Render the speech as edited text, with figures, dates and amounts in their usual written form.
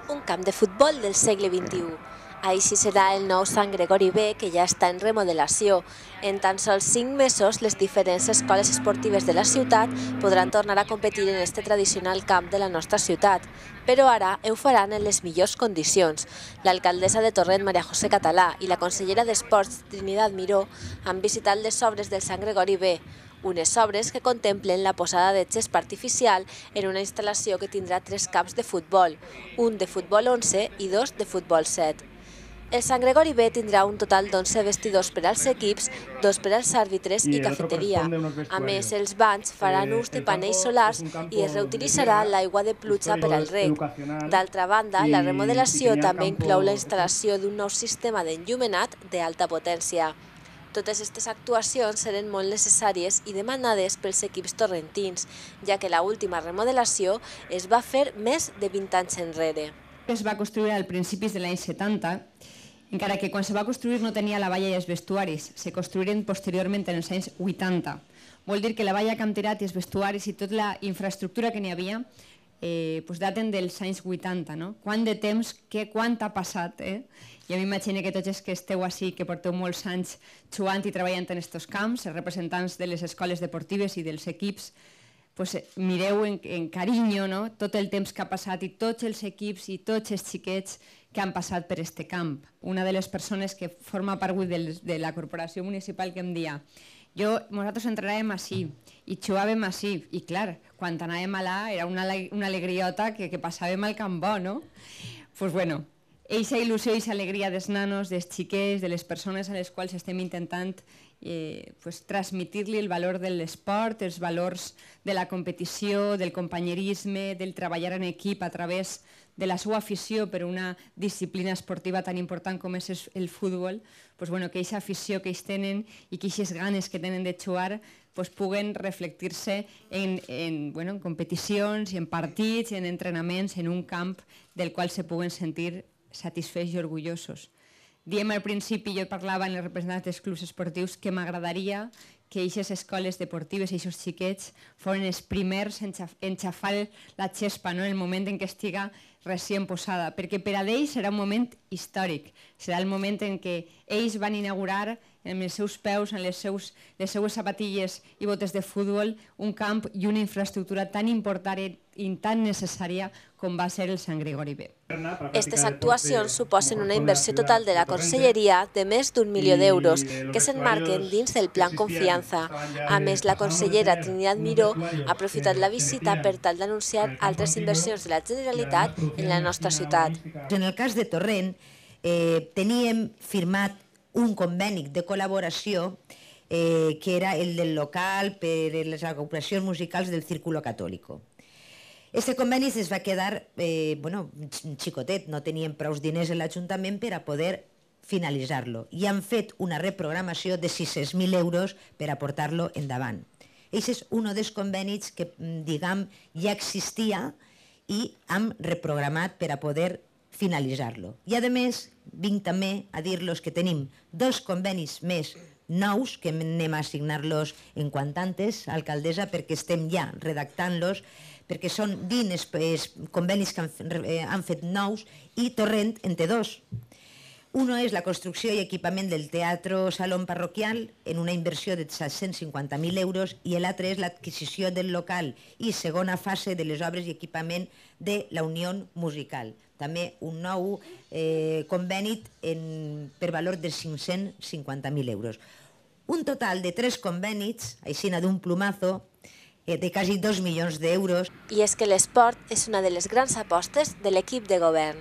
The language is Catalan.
un camp de futbol del segle XXI. Així serà el nou Sant Gregori B, que ja està en remodelació. En tan sols 5 mesos, les diferents escoles esportives de la ciutat podran tornar a competir en este tradicional camp de la nostra ciutat, però ara ho faran en les millors condicions. L'alcaldesa de Torrent, Mª José Català, i la consellera d'Esports, Trinidad Miró, han visitat les obres del Sant Gregori B, unes obres que contemplen la posada de gespa artificial en una instal·lació que tindrà 3 camps de futbol, un de futbol 11 i 2 de futbol 7. El Sant Gregori B tindrà un total d'11 vestidors per als equips, 2 per als àrbitres i cafeteria. A més, els banys faran ús de panells solars i es reutilitzarà l'aigua de pluja per al reg. D'altra banda, la remodelació també inclou la instal·lació d'un nou sistema d'enllumenat d'alta potència. Totes aquestes actuacions seran molt necessàries i demanades pels equips torrentins, ja que l'última remodelació es va fer més de 20 anys enrere. Es va construir al principis de l'any 70, encara que quan se va construir no tenia la valla i els vestuaris, se construïren posteriorment en els anys 80. Vol dir que la valla canterat i els vestuaris i tota la infraestructura que n'hi havia daten dels anys 80. Quant de temps, quant ha passat? Jo m'imagino que tots els que esteu així, que porteu molts anys jugant i treballant en aquests camps, els representants de les escoles deportives i dels equips, mireu en carinyo tot el temps que ha passat i tots els equips i tots els xiquets que han passat per aquest camp. Una de les persones que forma part avui de la corporació municipal que em deia nosaltres entrarem així i jugàvem així i clar, quan anàvem allà era una alegriota que passàvem al camp bo, no? Doncs bueno, eixa il·lusió i eixa alegria dels nanos, dels xiquets, de les persones a les quals estem intentant transmitir-li el valor de l'esport, els valors de la competició, del companyerisme, del treballar en equip a través de la seva afició per una disciplina esportiva tan important com és el futbol, que aquesta afició que ells tenen i que aquestes ganes que tenen de jugar puguen reflectir-se en competicions, en partits, en entrenaments, en un camp del qual se puguen sentir satisfets i orgullosos. Diem al principi, jo parlava amb els representants dels clubs esportius, que m'agradaria que aquestes escoles deportives i aquests xiquets foren els primers en xafar la gespa en el moment en què estiga recient posada, perquè per a ells serà un moment històric, serà el moment en què ells van inaugurar amb els seus peus, amb les seues sapatilles i botes de futbol, un camp i una infraestructura tan important i tan necessària com va ser el Sant Gregori B. Aquestes actuacions suposen una inversió total de la conselleria de més d'1 milió d'euros que s'emmarquen dins del plan Confianza. A més, la consellera Trinidad Miró ha aprofitat la visita per tal d'anunciar altres inversions de la Generalitat en la nostra ciutat. En el cas de Torrent, teníem firmat un conveni de col·laboració que era el del local per les agrupacions musicals del Círculo Católico. Este conveni es va quedar xicotet, no teníem prou diners en l'Ajuntament per a poder finalitzar-lo i han fet una reprogramació de 600.000 euros per a portar-lo endavant. Aquest és un dels convenis que, diguem, ja existia i hem reprogramat per a poder finalitzar-lo. I a més, vinc també a dir-los que tenim 2 convenis més nous que anem a assignar-los en quant antes, alcaldesa, perquè estem ja redactant-los, perquè són dins convenis que han fet nous i Torrent en té 2. Un és la construcció i equipament del Teatre Salón Parroquial en una inversió de 750.000 euros i l'altre és l'adquisició del local i segona fase de les obres i equipament de la Unió Musical. També un nou conveni per valor de 550.000 euros. Un total de 3 convenis, així d'un plumazo, de quasi 2 milions d'euros. I és que l'esport és una de les grans apostes de l'equip de govern.